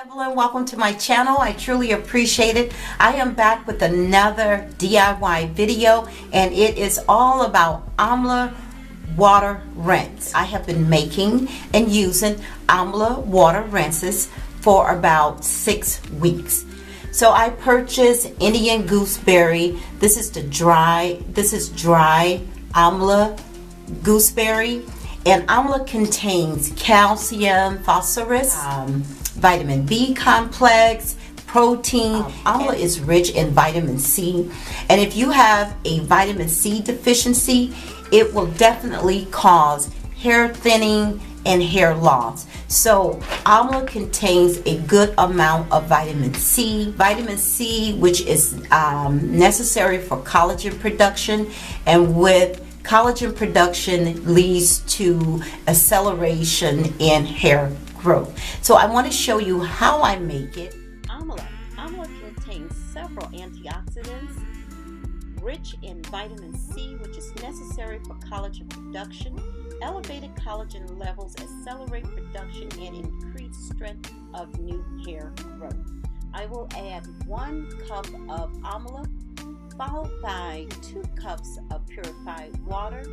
Evelyn, welcome to my channel. I truly appreciate it. I am back with another DIY video, and it is all about Amla water rinse. I have been making and using Amla water rinses for about 6 weeks. So I purchased Indian gooseberry. This is dry Amla gooseberry, and Amla contains calcium, phosphorus, vitamin B complex, protein. Amla is rich in vitamin C, and if you have a vitamin C deficiency, it will definitely cause hair thinning and hair loss. So Amla contains a good amount of vitamin C. Vitamin C, which is necessary for collagen production, and with collagen production leads to acceleration in hair growth. So I want to show you how I make it. Amla contains several antioxidants, rich in vitamin C, which is necessary for collagen production. Elevated collagen levels accelerate production and increase strength of new hair growth. I will add 1 cup of Amla, followed by 2 cups of purified water.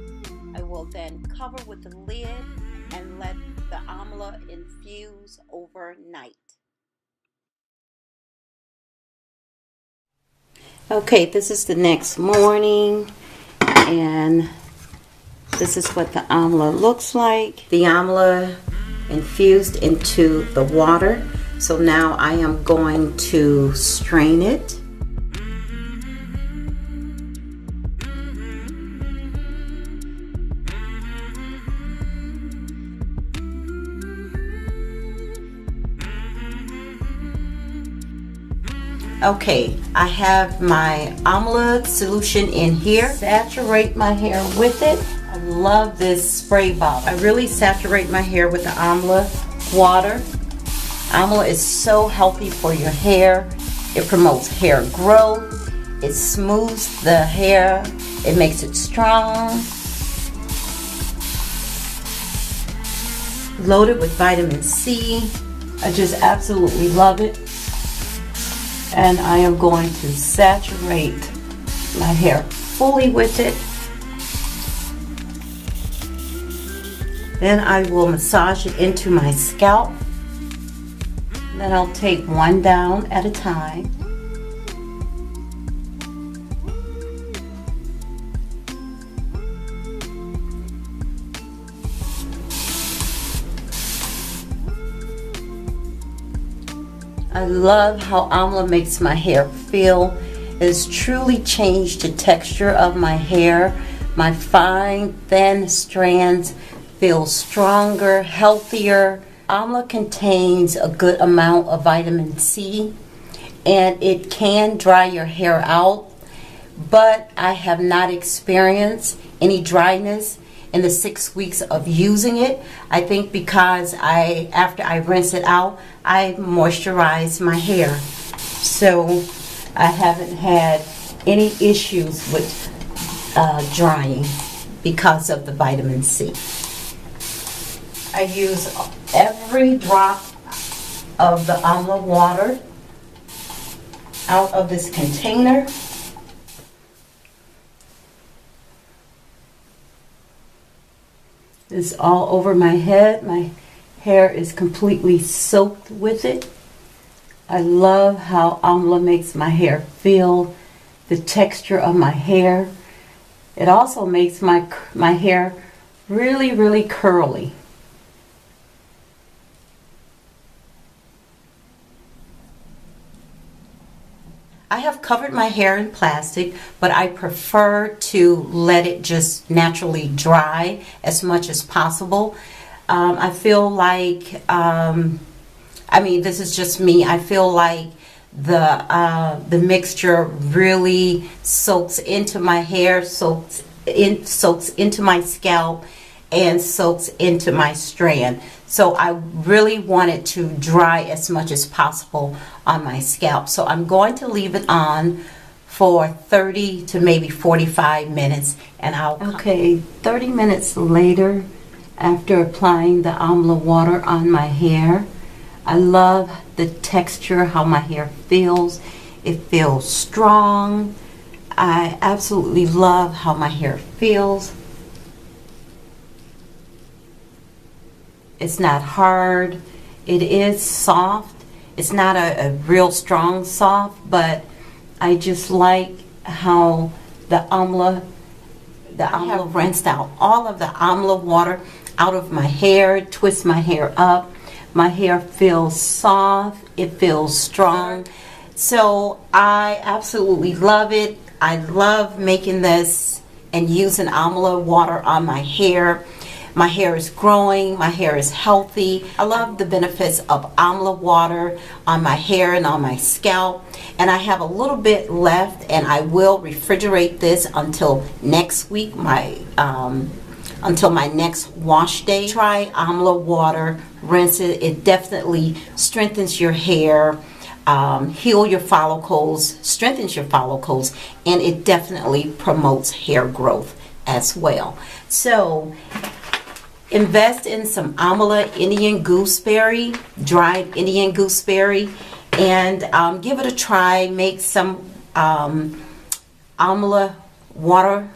I will then cover with the lid and let the Amla infuse overnight. Okay, this is the next morning, and this is what the Amla looks like. The Amla infused into the water. So now I am going to strain it. Okay, I have my Amla solution in here. Saturate my hair with it. I love this spray bottle. I really saturate my hair with the Amla water. Amla is so healthy for your hair. It promotes hair growth. It smooths the hair. It makes it strong. Loaded with vitamin C. I just absolutely love it. And I am going to saturate my hair fully with it. Then I will massage it into my scalp. Then I'll take one down at a time. I love how Amla makes my hair feel. It has truly changed the texture of my hair. My fine, thin strands feel stronger, healthier. Amla contains a good amount of vitamin C, and it can dry your hair out, but I have not experienced any dryness in the 6 weeks of using it. I think because after I rinse it out, I moisturize my hair. So I haven't had any issues with drying because of the vitamin C. I use every drop of the Amla water out of this container. It's all over my head. My hair is completely soaked with it. I love how Amla makes my hair feel, the texture of my hair. It also makes my hair really, really curly. I have covered my hair in plastic, but I prefer to let it just naturally dry as much as possible. I feel like, this is just me, I feel like the mixture really soaks into my hair, soaks into my scalp, and soaks into my strand. So I really want it to dry as much as possible on my scalp. So I'm going to leave it on for 30 to maybe 45 minutes, and Okay, 30 minutes later, after applying the Amla water on my hair, I love the texture, how my hair feels. It feels strong. I absolutely love how my hair feels. It's not hard. It is soft. It's not a real strong soft, but I just like how the Amla rinsed out all of the Amla water out of my hair, twist my hair up. My hair feels soft. It feels strong. So I absolutely love it. I love making this and using Amla water on my hair. My hair is growing, my hair is healthy. I love the benefits of Amla water on my hair and on my scalp. And I have a little bit left, and I will refrigerate this until next week, until my next wash day. Try Amla water, rinse it. It definitely strengthens your hair, heal your follicles, strengthens your follicles, and it definitely promotes hair growth as well. So invest in some Amla Indian gooseberry, dried Indian gooseberry, and give it a try. Make some Amla water.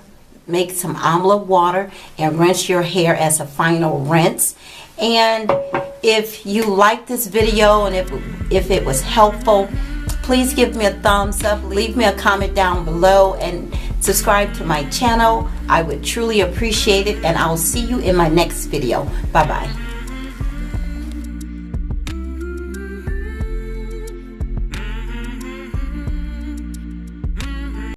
Make some Amla water and rinse your hair as a final rinse. And if you like this video and if it was helpful, please give me a thumbs up, leave me a comment down below, and subscribe to my channel. I would truly appreciate it, and I'll see you in my next video. Bye bye.